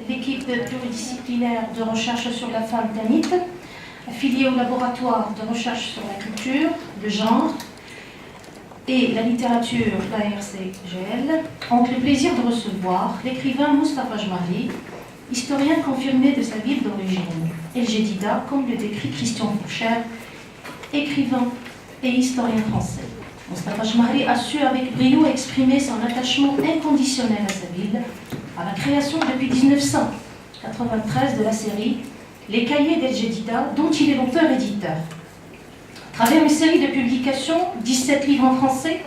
l'équipe pluridisciplinaire de recherche sur la femme d'ANIT, affiliée au laboratoire de recherche sur la culture, le genre et la littérature, l'ARCGL, ont le plaisir de recevoir l'écrivain Moustapha Jmahri, historien confirmé de sa ville d'origine, El Jedida, comme le décrit Christian Foucher, écrivain et historien français. Moustapha Jmahri a su avec brio exprimer son attachement inconditionnel à sa ville, à la création depuis 1993 de la série Les Cahiers d'El Jedida, dont il est l'auteur-éditeur. À travers une série de publications, 17 livres en français,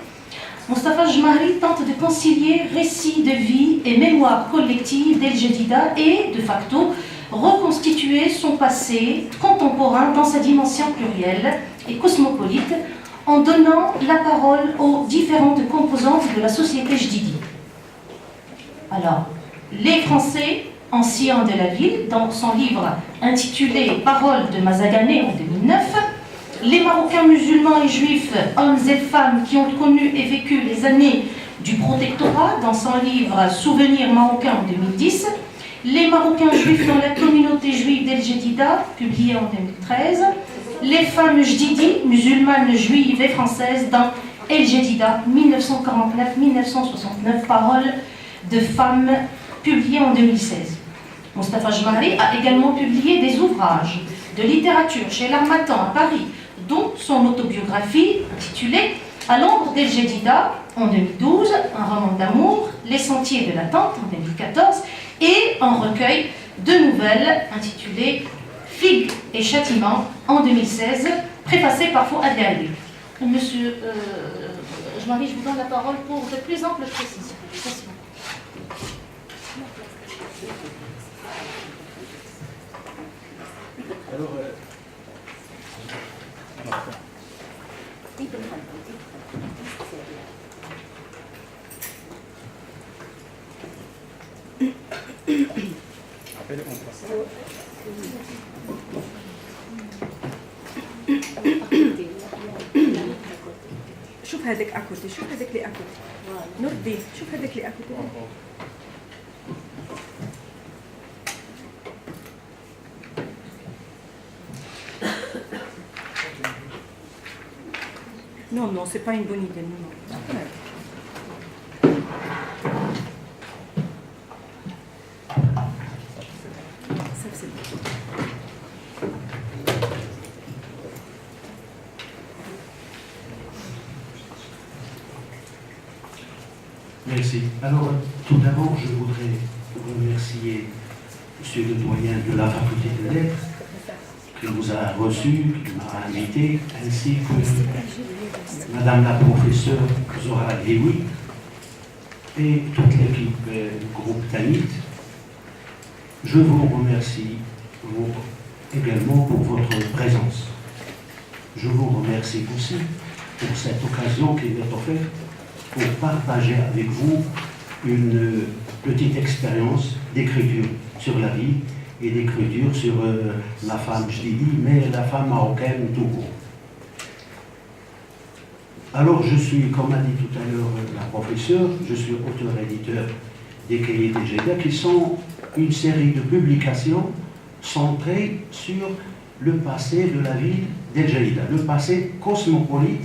Moustapha Jmahri tente de concilier récits de vie et mémoire collective d'El Jedida et, de facto, reconstituer son passé contemporain dans sa dimension plurielle et cosmopolite, en donnant la parole aux différentes composantes de la société jdidi. Alors, les Français, anciens de la ville, dans son livre intitulé « Paroles de Mazagané » en 2009, les Marocains musulmans et juifs, hommes et femmes qui ont connu et vécu les années du protectorat, dans son livre « Souvenirs marocains » en 2010, les Marocains juifs dans la communauté juive d'El Jedida, publié en 2013, les femmes jdidi, musulmanes, juives et françaises dans El Jedida, 1949-1969, paroles de femmes, publiées en 2016. Moustapha Jmahri a également publié des ouvrages de littérature chez l'Harmattan à Paris, dont son autobiographie intitulée « À l'ombre d'El Jedida » en 2012, un roman d'amour, « Les sentiers de l'attente » en 2014, et un recueil de nouvelles intitulé Figues et châtiments en 2016, préfacé par Fouad Ali. Monsieur Jmahri, je vous donne la parole pour de plus amples précisions. Merci. Alors, شوف هذاك اكوتي شوف هذاك اللي اكوتي نور الدين شوف هذاك اللي اكوتي Non, non, c'est pas une bonne idée, non. Ça, c'est bon. merci. Alors, tout d'abord, je voudrais remercier Monsieur le doyen de la faculté de lettres, qui nous a reçus, qui m'a invité, ainsi que Madame la professeure Zohra Lewi et toute l'équipe du groupe Tanit. Je vous remercie également pour votre présence. Je vous remercie aussi pour cette occasion qui m'est offerte pour partager avec vous une petite expérience d'écriture sur la vie et d'écriture sur la femme jdidi, mais la femme marocaine tout court. Alors je suis, comme a dit tout à l'heure la professeure, je suis auteur-éditeur des Cahiers d'El Jedida, qui sont une série de publications centrées sur le passé de la ville d'El Jedida, le passé cosmopolite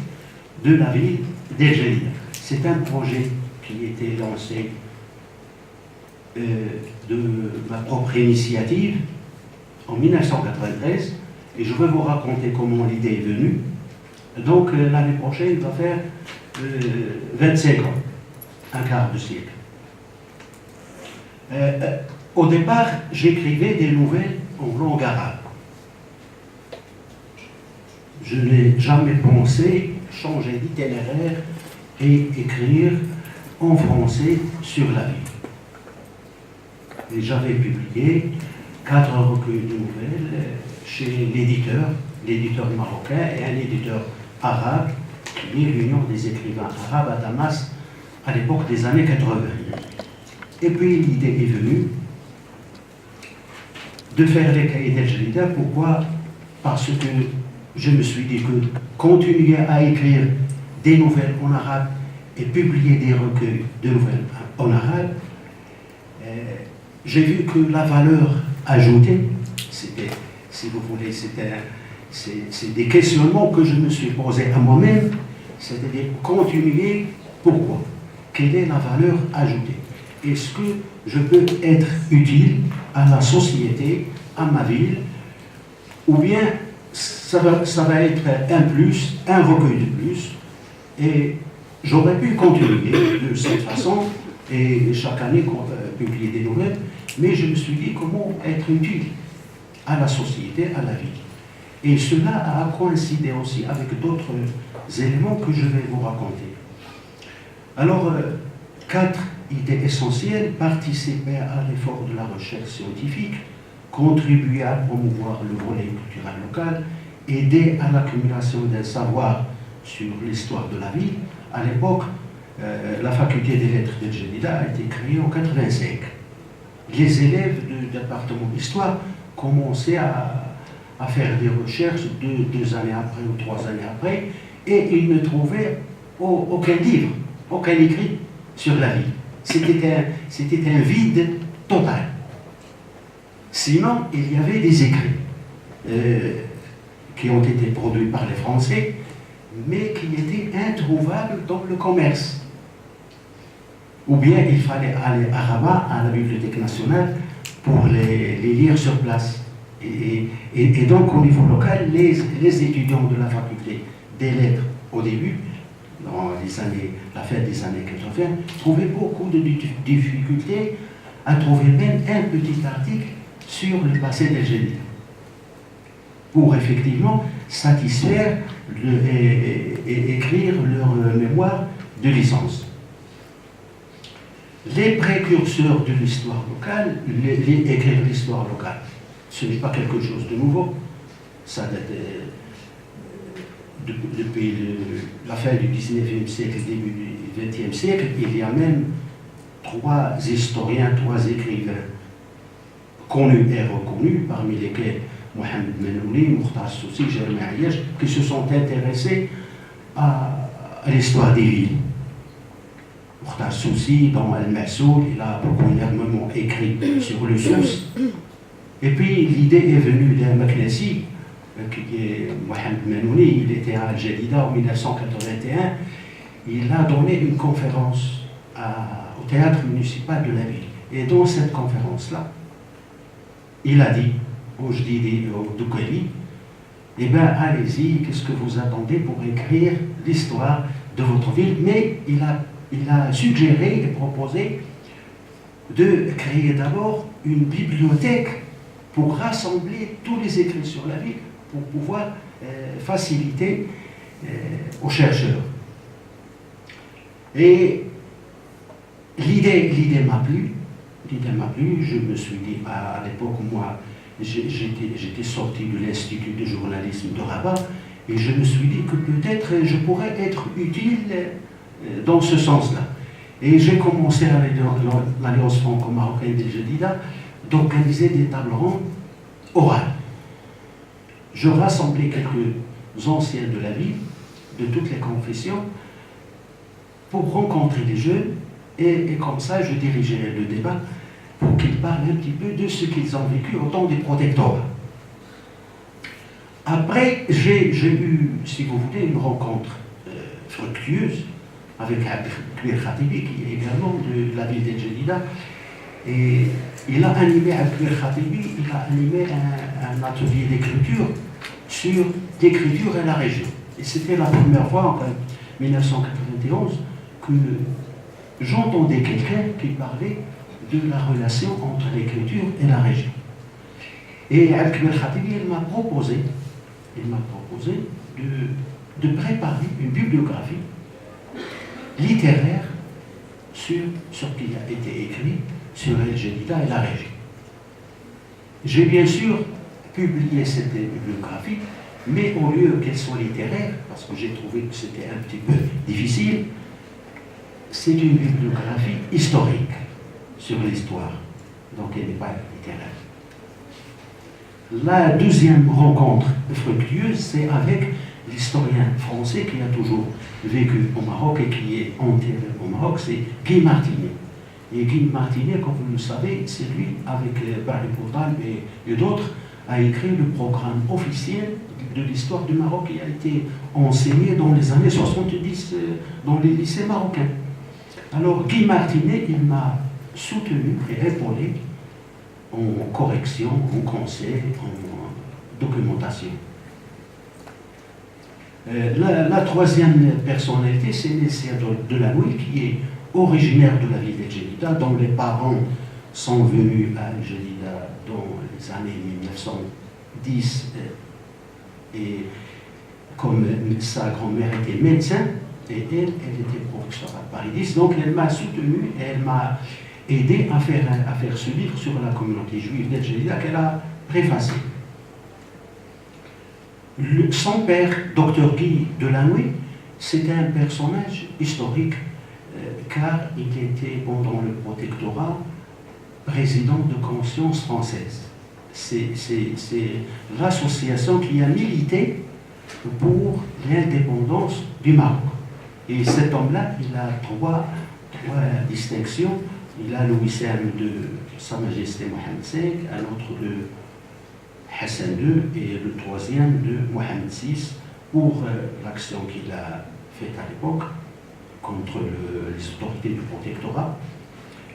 de la ville d'El Jedida. C'est un projet qui a été lancé de ma propre initiative en 1993, et je vais vous raconter comment l'idée est venue. Donc l'année prochaine, il va faire 25 ans, un quart de siècle. Au départ, j'écrivais des nouvelles en langue arabe. Je n'ai jamais pensé changer d'itinéraire et écrire en français sur la vie. Et j'avais publié 4 recueils de nouvelles chez l'éditeur marocain et un éditeur arabe, qui est l'Union des écrivains arabes à Damas, à l'époque des années 80. Et puis l'idée est venue de faire les Cahiers d'El Jedida. Pourquoi? Parce que je me suis dit que continuer à écrire des nouvelles en arabe et publier des recueils de nouvelles en arabe, j'ai vu que la valeur ajoutée, c'était, si vous voulez, c'est des questionnements que je me suis posé à moi-même, c'est-à-dire continuer, pourquoi? Quelle est la valeur ajoutée? Est-ce que je peux être utile à la société, à ma ville, ou bien ça va être un plus, un recueil de plus, et j'aurais pu continuer de cette façon, et chaque année publier des nouvelles, mais je me suis dit comment être utile à la société, à la ville. Et cela a coïncidé aussi avec d'autres éléments que je vais vous raconter. Alors, 4 idées essentielles: participer à l'effort de la recherche scientifique, contribuer à promouvoir le volet culturel local, aider à l'accumulation d'un savoir sur l'histoire de la ville. À l'époque, la faculté des lettres de Jedida a été créée en 1985. Les élèves du département d'histoire commençaient à faire des recherches 2 années après ou 3 années après, et ils ne trouvaient aucun livre, aucun écrit sur la ville. C'était un vide total. Sinon, il y avait des écrits qui ont été produits par les Français, mais qui étaient introuvables dans le commerce. Ou bien il fallait aller à Rabat, à la Bibliothèque nationale, pour les lire sur place. Et donc, au niveau local, les étudiants de la faculté des lettres, au début, dans la fin des années 80, trouvaient beaucoup de difficultés à trouver même un petit article sur le passé des Jedida, pour effectivement satisfaire et écrire leur mémoire de licence. Les précurseurs de l'histoire locale, écrire l'histoire locale, ce n'est pas quelque chose de nouveau. Ça date depuis la fin du 19e siècle, début du 20e siècle. Il y a même 3 historiens, 3 écrivains connus et reconnus, parmi lesquels Mohamed Menouni, Mokhtar Soussi, Jeremy Ayèche, qui se sont intéressés à l'histoire des villes. Mokhtar Soussi, dans Al-Mahsoul, il a beaucoup énormément écrit sur le Souss. Et puis l'idée est venue d'un Maknessi, qui est Mohamed Menouni. Il était à Jedida en 1981. Il a donné une conférence au théâtre municipal de la ville. Et dans cette conférence-là, il a dit au Jdidi, au Doukali, eh bien, allez-y, qu'est-ce que vous attendez pour écrire l'histoire de votre ville? Mais il a suggéré et proposé de créer d'abord une bibliothèque pour rassembler tous les écrits sur la ville, pour pouvoir faciliter aux chercheurs. Et l'idée m'a plu. Je me suis dit, à l'époque, moi, j'étais sorti de l'Institut de journalisme de Rabat, et je me suis dit que peut-être je pourrais être utile dans ce sens-là. Et j'ai commencé avec l'Alliance franco-marocaine des Jedida d'organiser des tables rondes orales. Je rassemblais quelques anciens de la ville, de toutes les confessions, pour rencontrer les jeunes, et comme ça je dirigeais le débat pour qu'ils parlent un petit peu de ce qu'ils ont vécu au temps des protectorats. Après, j'ai eu, si vous voulez, une rencontre fructueuse avec Abdelkbir Khatibi, qui est également de la ville de Jedida. Et il a animé, Abdelkbir Khatibi, il a animé un atelier d'écriture sur l'écriture et la région. Et c'était la première fois, en 1991, que j'entendais quelqu'un qui parlait de la relation entre l'écriture et la région. Et Abdelkbir Khatibi, il m'a proposé de préparer une bibliographie littéraire sur ce qui a été écrit sur El Jedida et la région. J'ai bien sûr publié cette bibliographie, mais au lieu qu'elle soit littéraire, parce que j'ai trouvé que c'était un petit peu difficile, c'est une bibliographie historique sur l'histoire, donc elle n'est pas littéraire. La deuxième rencontre fructueuse, c'est avec l'historien français qui a toujours vécu au Maroc et qui est enterré au Maroc, c'est Guy Martigny. Et Guy Martinet, comme vous le savez, c'est lui, avec Barry Bourdal et d'autres, a écrit le programme officiel de l'histoire du Maroc qui a été enseigné dans les années 70 dans les lycées marocains. Alors Guy Martinet, il m'a soutenu et épaulé en correction, en conseil, en documentation. La troisième personnalité, c'est Nessia Delanoui, qui est originaire de la ville de Djelida, dont les parents sont venus à Djelida dans les années 1910, et comme sa grand-mère était médecin, et elle était professeure à Paris 10, donc elle m'a soutenu, et elle m'a aidé à faire ce livre sur la communauté juive de Djelida qu'elle a préfacé. Son père, Dr Guy Delanoui, c'était un personnage historique car il était pendant le protectorat président de Conscience française. C'est l'association qui a milité pour l'indépendance du Maroc. Et cet homme-là, il a trois distinctions. Il a le wissam de Sa Majesté Mohamed V, un autre de Hassan II et le troisième de Mohamed VI pour l'action qu'il a faite à l'époque contre les autorités du protectorat.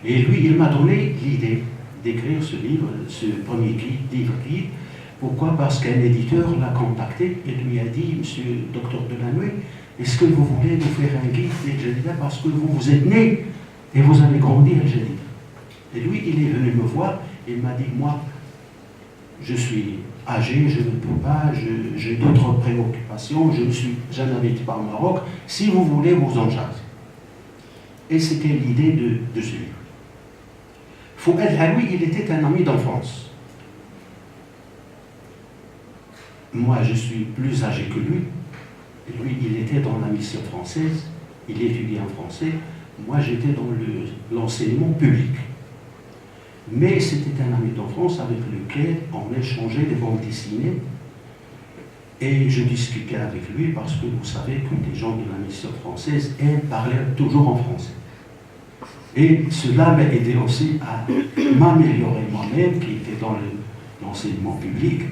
Et lui, il m'a donné l'idée d'écrire ce livre, ce premier livre guide. Pourquoi? Parce qu'un éditeur l'a contacté et lui a dit, Monsieur Dr Delanoui, est-ce que vous voulez nous faire un guide de Djelida parce que vous êtes né et vous allez grandir à Djelida? Et lui, il est venu me voir et il m'a dit, moi, je suis âgé, je ne peux pas, j'ai d'autres préoccupations, je n'habite pas au Maroc, si vous voulez, vous en jasez. Et c'était l'idée de ce livre. Fouad Haloui, il était un ami d'enfance. Moi, je suis plus âgé que lui. Lui, il était dans la mission française, il étudiait en français. Moi, j'étais dans l'enseignement public. Mais c'était un ami d'enfance avec lequel on échangeait des bandes dessinées. Et je discutais avec lui parce que vous savez que les gens de la mission française aiment parler toujours en français. Et cela m'a aidé aussi à m'améliorer moi-même, qui était dans l'enseignement public.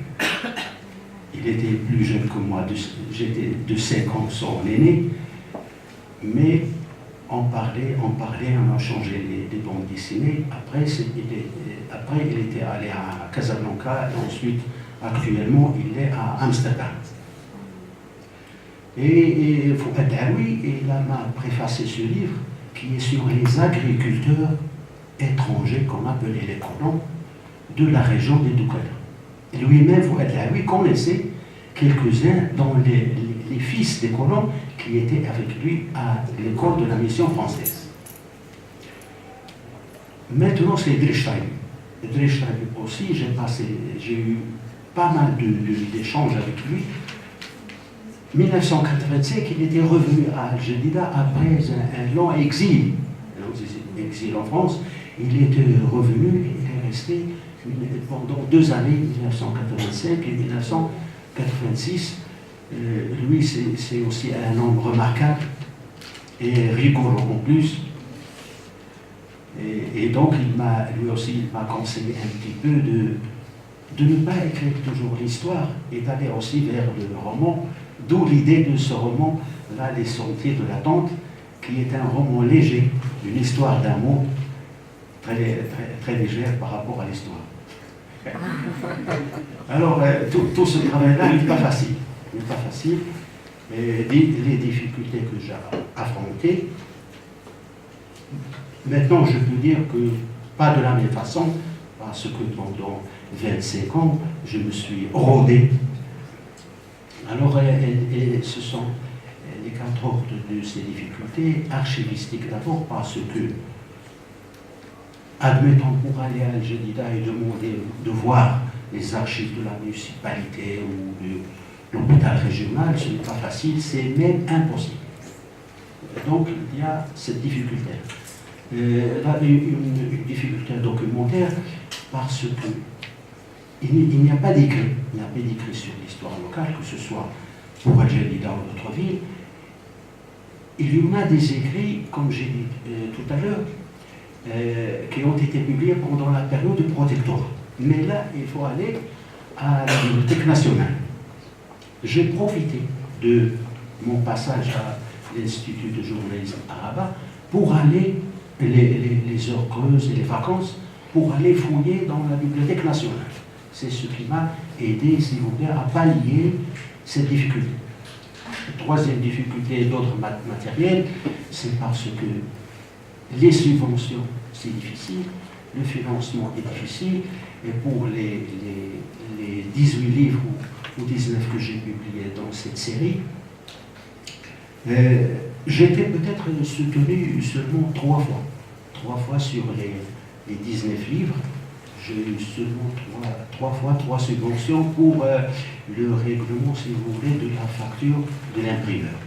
Il était plus jeune que moi, j'étais de 5 ans son aîné, mais on parlait, on a changé les bandes dessinées. Après, il était allé à Casablanca et ensuite, actuellement, il est à Amsterdam. Et Fouad Haloui, il m'a préfacé ce livre qui est sur les agriculteurs étrangers qu'on appelait les colons de la région des Doukala. Lui-même, Fouad Haloui, connaissait quelques-uns dans les fils des colons qui étaient avec lui à l'école de la mission française. Maintenant, c'est Idriss Taïb. Idriss Taïb aussi, j'ai eu pas mal d'échanges avec lui. En 1985, il était revenu à Djelida après un long exil en France. Il était revenu, il est resté pendant 2 années, 1985 et 1986. Lui, c'est aussi un homme remarquable et rigoureux en plus. Et donc, lui aussi, il m'a conseillé un petit peu de ne pas écrire toujours l'histoire et d'aller aussi vers le roman, d'où l'idée de ce roman, là, Les Sentiers de l'attente, qui est un roman léger, une histoire d'amour très, très, très légère par rapport à l'histoire. Alors, tout ce travail-là n'est pas facile. Il n'est pas facile. Et les difficultés que j'ai affrontées, maintenant, je peux dire que pas de la même façon, parce que pendant 25 ans, je me suis rodé. Alors, ce sont les 4 ordres de ces difficultés, archivistiques d'abord, parce que, admettons, pour aller à Djelida et demander de voir les archives de la municipalité ou de l'hôpital régional, ce n'est pas facile, c'est même impossible. Donc, il y a cette difficulté. Là, une difficulté documentaire, parce que il n'y a pas d'écrit, sur l'histoire locale, que ce soit pour Djelida ou d'autres villes. Il y en a des écrits, comme j'ai dit tout à l'heure, qui ont été publiés pendant la période du protectorat. Mais là, il faut aller à la Bibliothèque nationale. J'ai profité de mon passage à l'Institut de journalisme à Rabat pour aller, les heures creuses et les vacances, pour aller fouiller dans la Bibliothèque nationale. C'est ce qui m'a aidé, s'il vous plaît, à pallier cette difficulté. Troisième difficulté d'ordre matériel, c'est parce que les subventions, c'est difficile, le financement est difficile, et pour les 18 livres ou 19 que j'ai publiés dans cette série, j'étais peut-être soutenu seulement 3 fois. 3 fois sur les 19 livres, j'ai eu seulement 3 fois 3 subventions pour le règlement, si vous voulez, de la facture de l'imprimeur.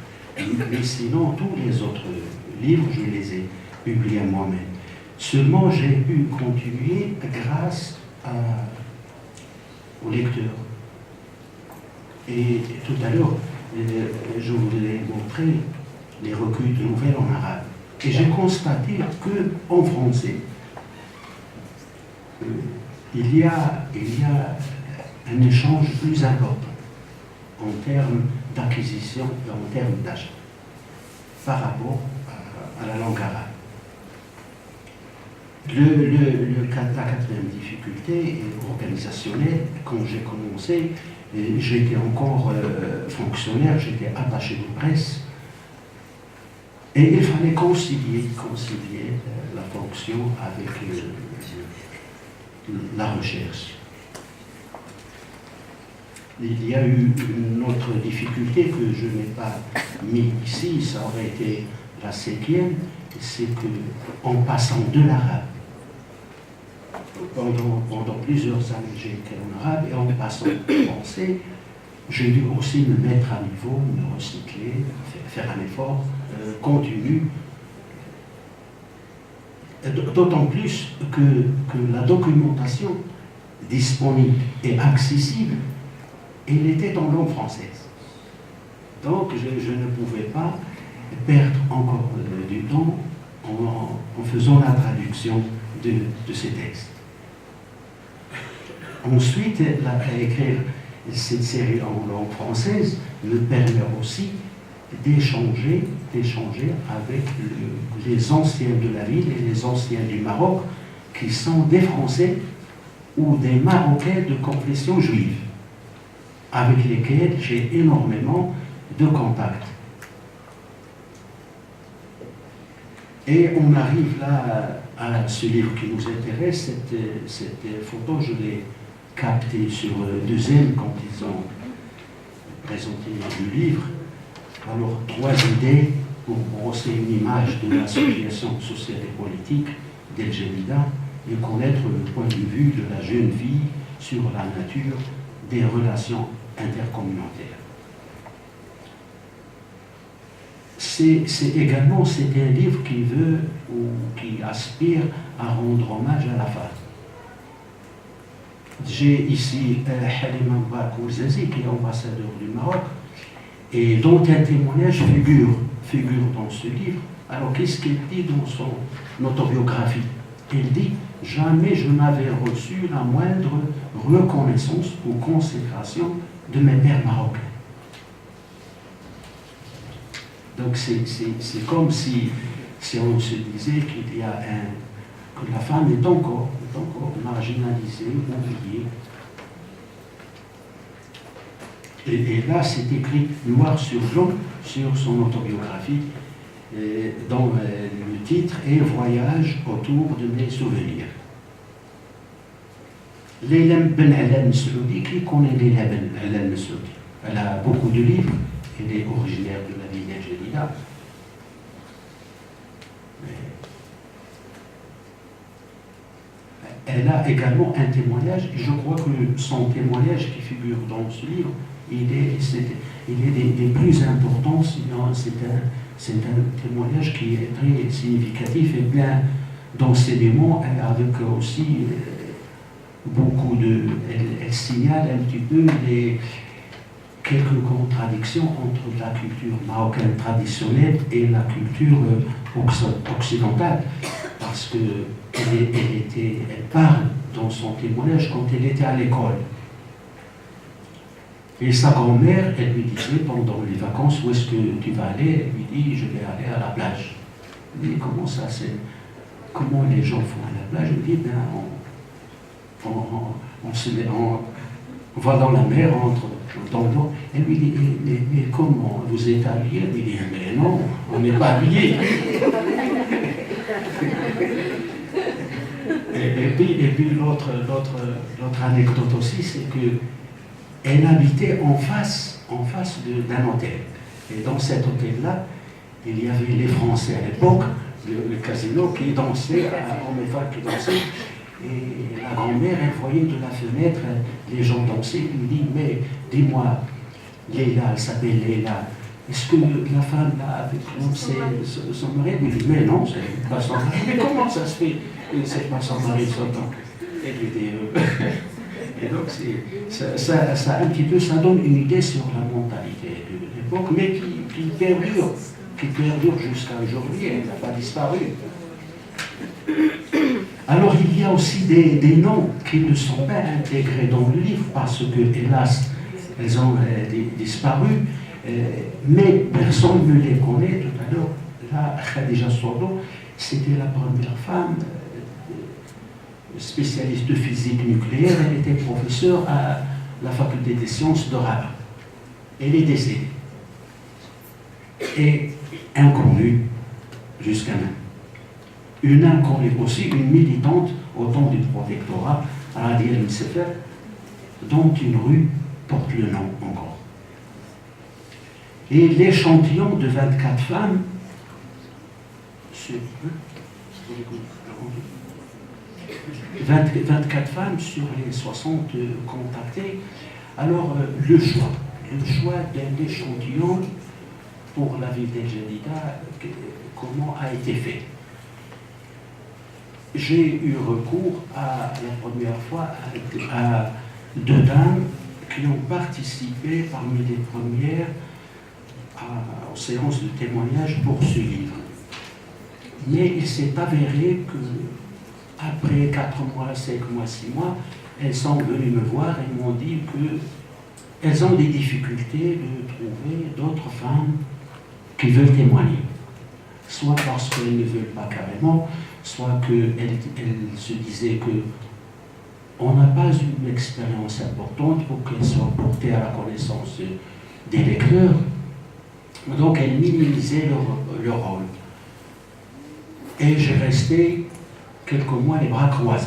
Mais sinon, tous les autres livres, je les ai publiés moi-même. Seulement, j'ai pu continuer grâce aux lecteurs. Et tout à l'heure, je vous ai montré les recueils de nouvelles en arabe. Et j'ai constaté qu'en français, il y a un échange plus important en termes d'acquisition et en termes d'achat par rapport à la langue arabe. La quatrième difficulté est organisationnelle. Quand j'ai commencé, j'étais encore fonctionnaire, j'étais attaché de presse. Et il fallait concilier la fonction avec la recherche. Il y a eu une autre difficulté que je n'ai pas mis ici, ça aurait été la 5e, c'est qu'en passant de l'arabe, pendant plusieurs années j'ai été en arabe, et en passant au français, j'ai dû aussi me mettre à niveau, me recycler, faire un effort continu. D'autant plus que la documentation disponible et accessible, elle était en langue française. Donc je ne pouvais pas perdre encore du temps en faisant la traduction de ces textes. Ensuite, écrire cette série en langue française me permet aussi d'échanger avec les anciens de la ville et les anciens du Maroc qui sont des Français ou des Marocains de confession juive avec lesquels j'ai énormément de contacts. Et on arrive là à ce livre qui nous intéresse. Cette photo, je l'ai captée sur 2M quand ils ont présenté le livre. Alors, 3 idées pour brosser une image de l'association sociale et politique d'El Jadida et connaître le point de vue de la jeune fille sur la nature des relations intercommunautaires. C'est un livre qui veut ou qui aspire à rendre hommage à la femme. J'ai ici Halima Mbakouzazi, qui est ambassadeur du Maroc, et dont un témoignage figure dans ce livre. Alors, qu'est-ce qu'il dit dans son autobiographie? Il dit « Jamais je n'avais reçu la moindre reconnaissance ou consécration de mes pères marocains. » Donc, c'est comme si on se disait qu'il y a que la femme est encore marginalisée, oubliée. Et là, c'est écrit noir sur blanc sur son autobiographie, dont le titre est « Voyage autour de mes souvenirs ». Leila Ben Alal Mesloudi, qui connaît Leila Ben Alal Mesloudi? Elle a beaucoup de livres, elle est originaire de la ville d'El Jadida. Elle a également un témoignage, et je crois que son témoignage qui figure dans ce livre, il est des plus importants, sinon c'est un témoignage qui est très significatif et plein d'enseignements, avec aussi beaucoup de... Elle signale un petit peu quelques contradictions entre la culture marocaine traditionnelle et la culture occidentale. Parce parce qu'elle parle dans son témoignage quand elle était à l'école. Et sa grand-mère, elle lui disait pendant les vacances, où est-ce que tu vas aller? Elle lui dit, je vais aller à la plage. Elle dit, comment ça, comment les gens font à la plage? Elle dit, ben, on va dans la mer, on entre dans l'eau. Elle lui dit, mais comment? Vous êtes habillés? Elle lui dit, mais non, on n'est pas habillés. Et puis l'autre anecdote aussi, c'est qu'elle habitait en face d'un hôtel. Et dans cet hôtel-là, il y avait les Français à l'époque, le casino, qui dansaient, hommes et femmes qui dansaient. Et la grand-mère, elle voyait de la fenêtre les gens danser. Elle lui dit, mais dis-moi, Leila, elle s'appelle Leila. Est-ce que la femme là avec l'homme, c'est son mari? Elle lui dit, mais non, c'est pas son mari. Mais comment ça se fait que c'est pas son mari, son temps? Elle lui dit, et donc ça un petit peu, ça donne une idée sur la mentalité de l'époque, mais qui perdure jusqu'à aujourd'hui, elle n'a pas disparu. Alors il y a aussi des noms qui ne sont pas intégrés dans le livre parce que, hélas, elles ont disparu, mais personne ne les connaît. Tout à l'heure, là, Khadija Sordo, c'était la première femme spécialiste de physique nucléaire. Elle était professeure à la faculté des sciences de Rabat. Elle est décédée. Et inconnue jusqu'à maintenant. Une inconnue aussi, une militante au temps du protectorat, Radia El-Sefer, dont une rue porte le nom encore. Et l'échantillon de 24 femmes, 24 femmes sur les 60 contactées. Alors, le choix d'un échantillon pour la ville d'El Jadida, comment a été fait? J'ai eu recours la première fois à 2 dames qui ont participé parmi les premières aux séances de témoignage pour ce livre. Mais il s'est avéré que après 4 mois, 5 mois, 6 mois, elles sont venues me voir et m'ont dit qu'elles ont des difficultés de trouver d'autres femmes qui veulent témoigner. Soit parce qu'elles ne veulent pas carrément, soit qu'elles se disaient qu'on n'a pas une expérience importante pour qu'elles soient portées à la connaissance des lecteurs. Donc elles minimisaient leur rôle. Et j'ai resté quelques mois les bras croisés.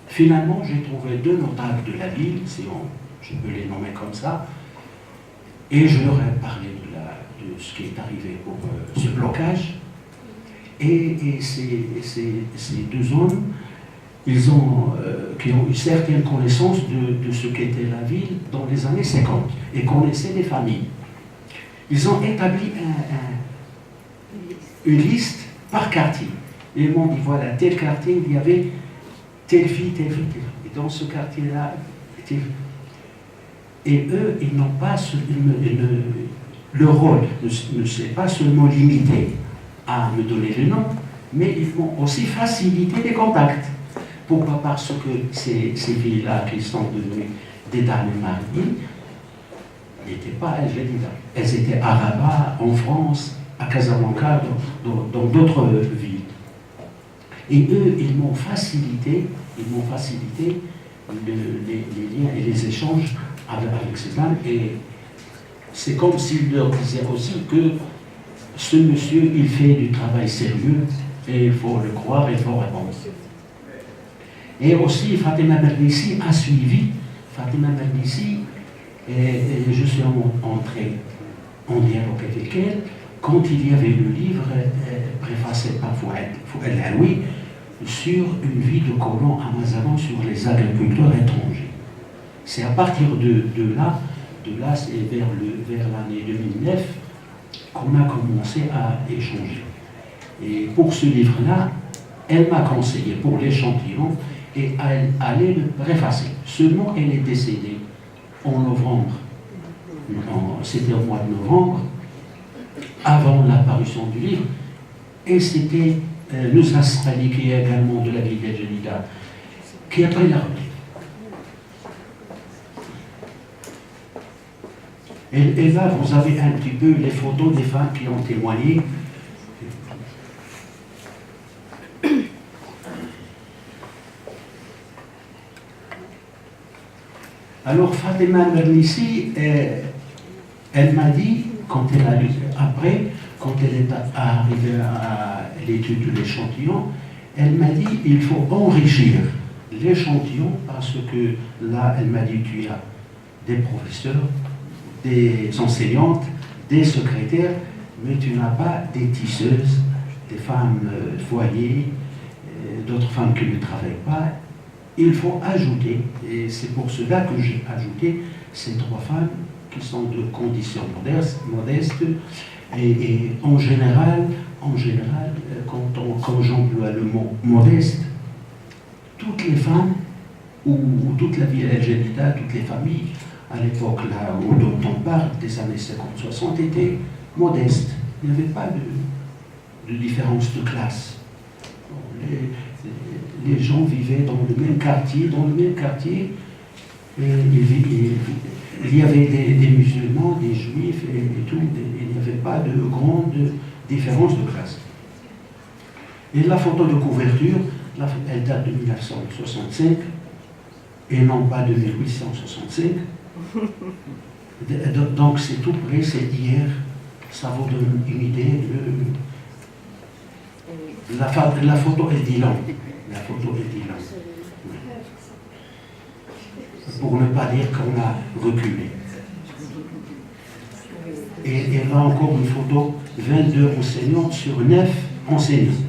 Finalement, j'ai trouvé 2 notables de la ville, si je peux les nommer comme ça, et je leur ai parlé de ce qui est arrivé pour ce blocage. Et ces 2 hommes, qui ont eu certaines connaissances de ce qu'était la ville dans les années 50 et connaissaient les familles. Ils ont établi une liste par quartier. Et ils m'ont dit, voilà, tel quartier, il y avait telle fille, telle fille, telle fille. Et dans ce quartier-là, telle fille. Et eux, ils n'ont pas le rôle ne s'est pas seulement limité à me donner le nom, mais ils m'ont aussi facilité les contacts. Pourquoi? Parce que ces filles-là qui sont devenues des dames mariées n'étaient pas à El Jadida. Elles étaient à Rabat, en France, à Casablanca, dans d'autres villes. Et eux, ils m'ont facilité les liens et les échanges avec ces dames. Et c'est comme s'ils leur disaient aussi que ce monsieur, il fait du travail sérieux et il faut le croire et il faut répondre. Et aussi, Fatima Mernissi a suivi. Fatima Mernissi, je suis entré en dialogue avec elle quand il y avait le livre préfacé par Fouad Laoui sur une vie de colon à Mazaban sur les agriculteurs étrangers. C'est à partir de là, c'est vers l'année 2009 qu'on a commencé à échanger. Et pour ce livre-là, elle m'a conseillé pour l'échantillon et elle allait le préfacer. Seulement, elle est décédée en novembre. C'était au mois de novembre, avant l'apparition du livre. Et c'était Nusra Srali, qui est également de la ville de Jedida, qui a pris la relève. Et là, vous avez un petit peu les photos des femmes qui ont témoigné. Alors, Fatima Mernissi, elle m'a dit, quand elle a lu, après, quand elle est arrivée à l'étude de l'échantillon, elle m'a dit il faut enrichir l'échantillon parce que là, elle m'a dit tu as des professeurs, des enseignantes, des secrétaires, mais tu n'as pas des tisseuses, des femmes de foyer, d'autres femmes qui ne travaillent pas. Il faut ajouter, et c'est pour cela que j'ai ajouté ces 3 femmes qui sont de conditions modestes, et en général, quand j'emploie le mot modeste, toutes les femmes, ou toute la vie LGBT, toutes les familles, à l'époque là dont on parle, des années 50-60, étaient modestes. Il n'y avait pas de différence de classe. Les gens vivaient dans le même quartier, il y avait des musulmans, des juifs et tout, il n'y avait pas de grande différence de classe. Et la photo de couverture, elle date de 1965 et non pas de 1865. Donc c'est tout près, c'est hier, ça vous donne une idée de la photo est dit long. La photo est dit long. Pour ne pas dire qu'on a reculé. Et là encore une photo, 22 enseignantes sur 9 enseignants.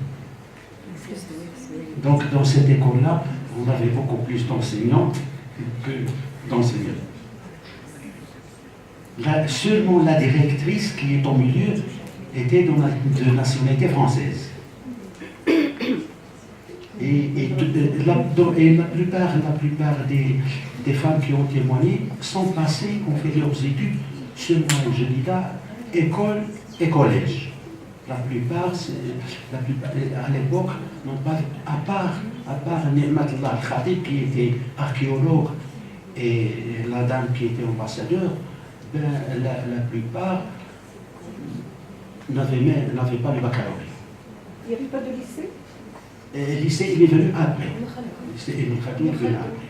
Donc dans cette école-là, on avait beaucoup plus d'enseignants que d'enseignants. Seulement la directrice qui est au milieu était de nationalité française. Et la plupart des femmes qui ont témoigné sont passées, ont fait leurs études seulement à Jedida, école et collège. La plupart à l'époque, n'ont pas, à part Ni'matullah Khatib qui était archéologue et la dame qui était ambassadeur, ben, la plupart n'avaient pas le baccalauréat. Il n'y avait pas de lycée? Le lycée, il est venu après. Le lycée Ibn Khatib est venu après.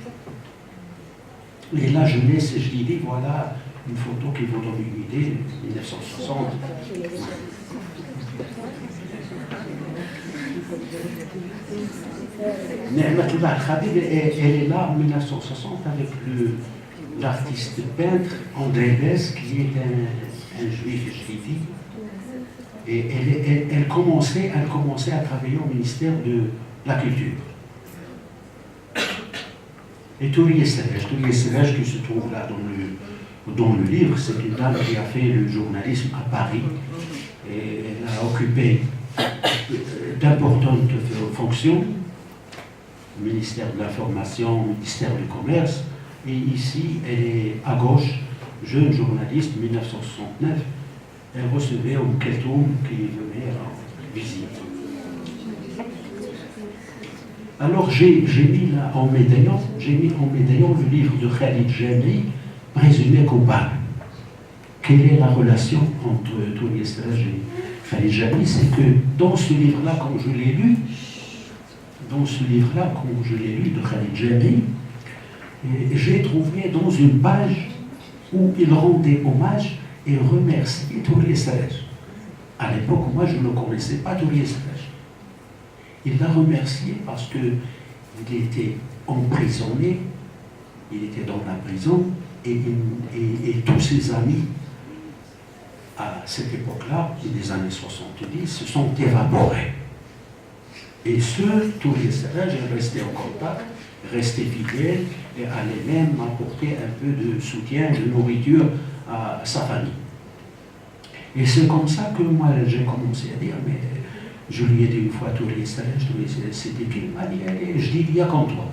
Et la jeunesse, je dis, voilà une photo qui vous donne une idée, 1960. Ni'matullah Khatib, elle est là en 1960 avec l'artiste peintre André Besse, qui est un juif shrifi. Et elle commençait à travailler au ministère de la Culture. Et Tourier Serrej, qui se trouve là dans le livre, c'est une dame qui a fait le journalisme à Paris. Et elle a occupé d'importantes fonctions, au ministère de l'Information, au ministère du Commerce. Et ici, elle est à gauche, jeune journaliste, 1969. Elle recevait au Keltoum qui venait en visite. Alors j'ai mis là en médaillon le livre de Khalid Jami, présumé coupable. Quelle est la relation entre Tourier Serrej et Khalid Jami? C'est que dans ce livre-là, quand je l'ai lu, de Khalid Jami, j'ai trouvé dans une page où il rendait hommage et remercier Tourier Serrej. À l'époque, moi, je ne connaissais pas Tourier Serrej. Il l'a remercié parce qu'il était emprisonné, il était dans la prison, et tous ses amis, à cette époque-là, des années 70, se sont évaporés. Et Tourier Serrej est resté en contact, resté fidèle, et allait même apporter un peu de soutien, de nourriture à sa famille. Et c'est comme ça que moi j'ai commencé à dire, mais je lui ai dit une fois, Tourier Serrej, c'était qui? Il m'a dit, allez, je dis, il y a comme toi.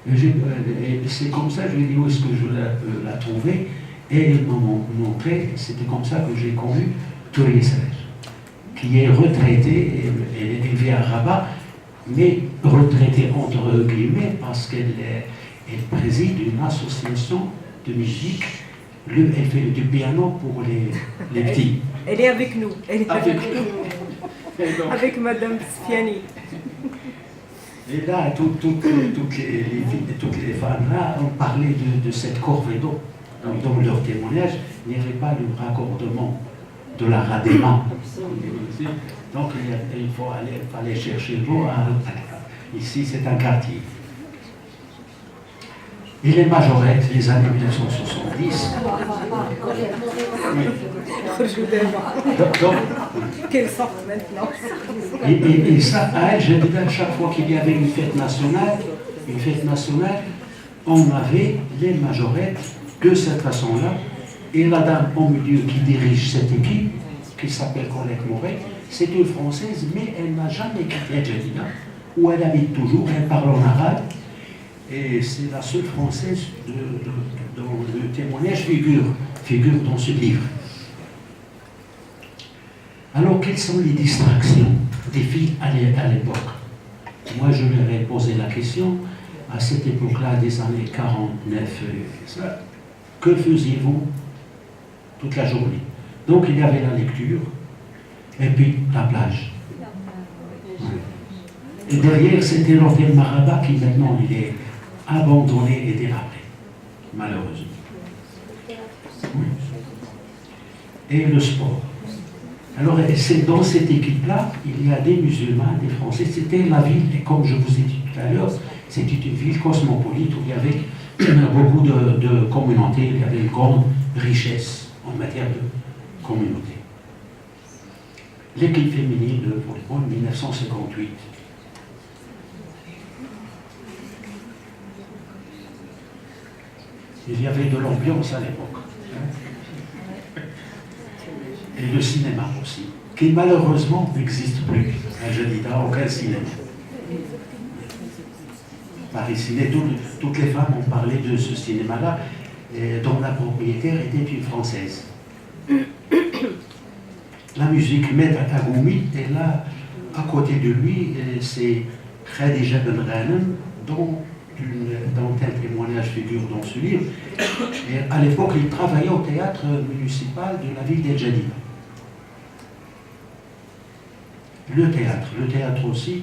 Et c'est comme ça, je lui ai dit, où est-ce que je peux la trouver? Et il m'a montré, c'était comme ça que j'ai connu Tourier Serrej, qui est retraitée, elle vit à Rabat, mais retraitée entre guillemets parce qu'elle préside une association de musique. Elle fait du piano pour les petits. Elle est avec nous. Elle est Avec, avec Madame Sfiani. et là, toutes les femmes là ont parlé de cette corvée d'eau. Dans leur témoignage, il n'y avait pas le raccordement de la Radema. Donc il fallait chercher l'eau. Ici, c'est un quartier. Et les majorettes, les années 1970. Qu'elle sorte maintenant. Et ça, à El Jadida, chaque fois qu'il y avait une fête nationale, on avait les majorettes de cette façon-là. Et la dame au milieu qui dirige cette équipe, qui s'appelle Colette Moret, c'est une Française, mais elle n'a jamais quitté El Jadida, où elle habite toujours, elle parle en arabe. Et c'est la seule Française dont le témoignage figure dans ce livre. Alors, quelles sont les distractions des filles à l'époque? Moi, je leur ai posé la question, à cette époque-là, des années 49, que faisiez-vous toute la journée? Donc, il y avait la lecture, et puis la plage. Et derrière, c'était l'hôtel Maraba, qui maintenant, il est abandonné et délabré, malheureusement. Oui. Et le sport. Alors, c'est dans cette équipe-là, il y a des musulmans, des Français. C'était la ville, et comme je vous ai dit tout à l'heure, c'était une ville cosmopolite où il y avait beaucoup de communautés, il y avait une grande richesse en matière de communauté. L'équipe féminine de volleyball 1958. Il y avait de l'ambiance à l'époque. Et le cinéma aussi, qui malheureusement n'existe plus. Je dis dans aucun cinéma. Paris Ciné, toutes les femmes ont parlé de ce cinéma-là, dont la propriétaire était une Française. La musique, Maître Agoumi, et là, à côté de lui, c'est Khadija Ben Ghanem, dont un témoignage figure dans ce livre. Et à l'époque, il travaillait au théâtre municipal de la ville d'El Jadida. Le théâtre aussi.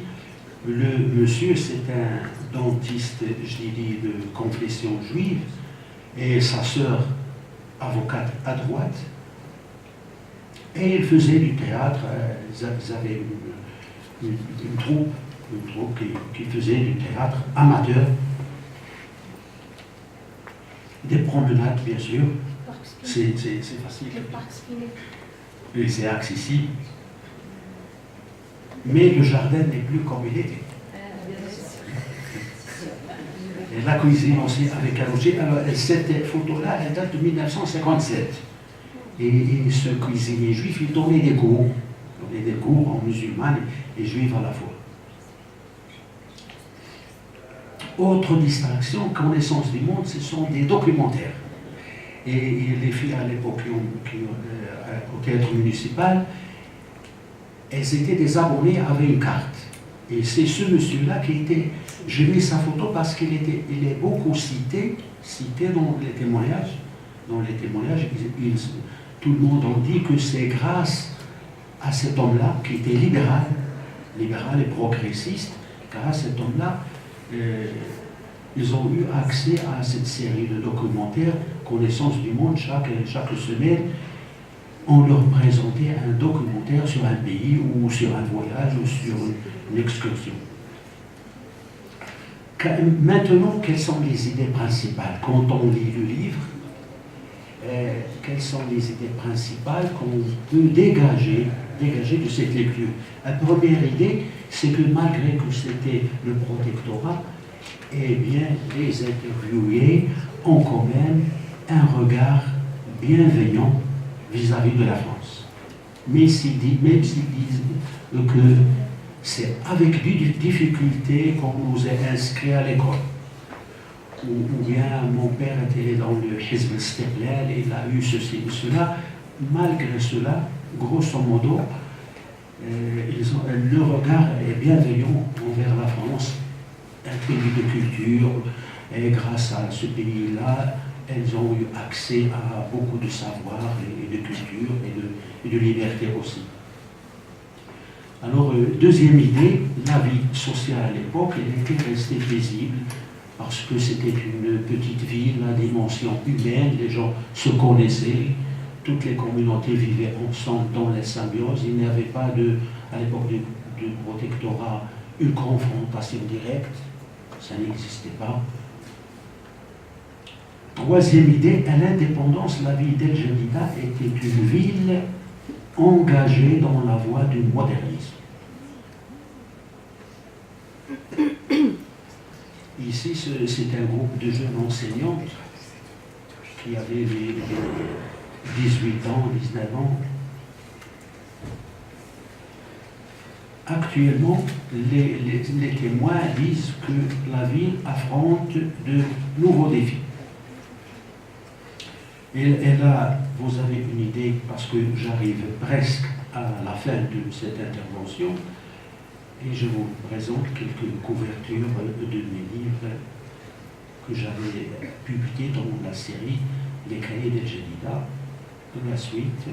Le monsieur, c'est un dentiste, je dirais, de confession juive, et sa sœur, avocate à droite. Et il faisait du théâtre. Ils avaient une troupe qui faisait du théâtre amateur. Des promenades, bien sûr. C'est facile. Et c'est accessible. Mais le jardin n'est plus comme il était. Et la cuisine aussi avec un logis. Alors, cette photo-là, elle date de 1957. Et ce cuisinier juif, il donnait des cours. En musulman et juif à la fois. Autre distraction, connaissance du monde, ce sont des documentaires. Et les filles à l'époque au théâtre municipal, elles étaient des abonnés avec une carte. Et c'est ce monsieur-là qui était... J'ai mis sa photo parce qu'il est beaucoup cité dans les témoignages. Dans les témoignages, tout le monde a dit que c'est grâce à cet homme-là, qui était libéral et progressiste, grâce à cet homme-là, ils ont eu accès à cette série de documentaires, Connaissance du monde, chaque semaine. On leur présentait un documentaire sur un pays ou sur un voyage ou sur une excursion. Maintenant, quelles sont les idées principales? Quand on lit le livre, quelles sont les idées principales qu'on peut dégager de cette lecture? La première idée, c'est que malgré que c'était le protectorat, eh bien, les interviewés ont quand même un regard bienveillant vis-à-vis de la France. Même s'ils disent que c'est avec difficulté qu'on nous a inscrits à l'école. Ou bien mon père était dans le Hizb al-Istiqlal et il a eu ceci ou cela. Malgré cela, grosso modo, le regard est bienveillant envers la France, un pays de culture, et grâce à ce pays-là, elles ont eu accès à beaucoup de savoir et de culture et de liberté aussi. Alors, deuxième idée, la vie sociale à l'époque, elle était restée paisible parce que c'était une petite ville à dimension humaine, les gens se connaissaient, toutes les communautés vivaient ensemble dans la symbiose, il n'y avait pas à l'époque du protectorat une confrontation directe, ça n'existait pas. Troisième idée, à l'indépendance, la ville d'El Jadida était une ville engagée dans la voie du modernisme. Ici, c'est un groupe de jeunes enseignants qui avaient 18 ans, 19 ans. Actuellement, les témoins disent que la ville affronte de nouveaux défis. Et là, vous avez une idée, parce que j'arrive presque à la fin de cette intervention, et je vous présente quelques couvertures de mes livres que j'avais publiés dans la série Les Cahiers d'El Jadida, de la suite,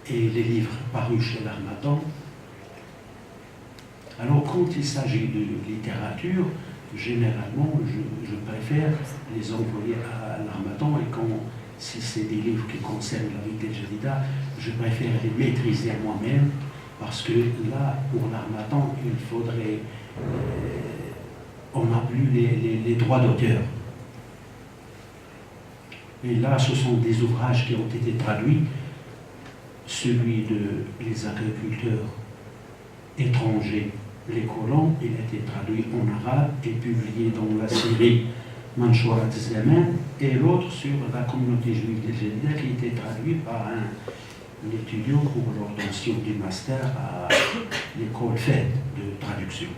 et les livres parus chez l'Harmattan. Alors, quand il s'agit de littérature, généralement, je préfère les envoyer à l'Harmattan, et si c'est des livres qui concernent la vie d'El Jadida, je préfère les maîtriser moi-même, parce que là, pour l'Harmattan, il faudrait... on n'a plus les droits d'auteur. Et là, ce sont des ouvrages qui ont été traduits. Celui de Les agriculteurs étrangers, les colons, il a été traduit en arabe et publié dans la série Manchourat Zaman, et l'autre sur la communauté juive d'El Jadida qui a été traduit par un étudiant pour l'obtention du master à l'école FED de traduction.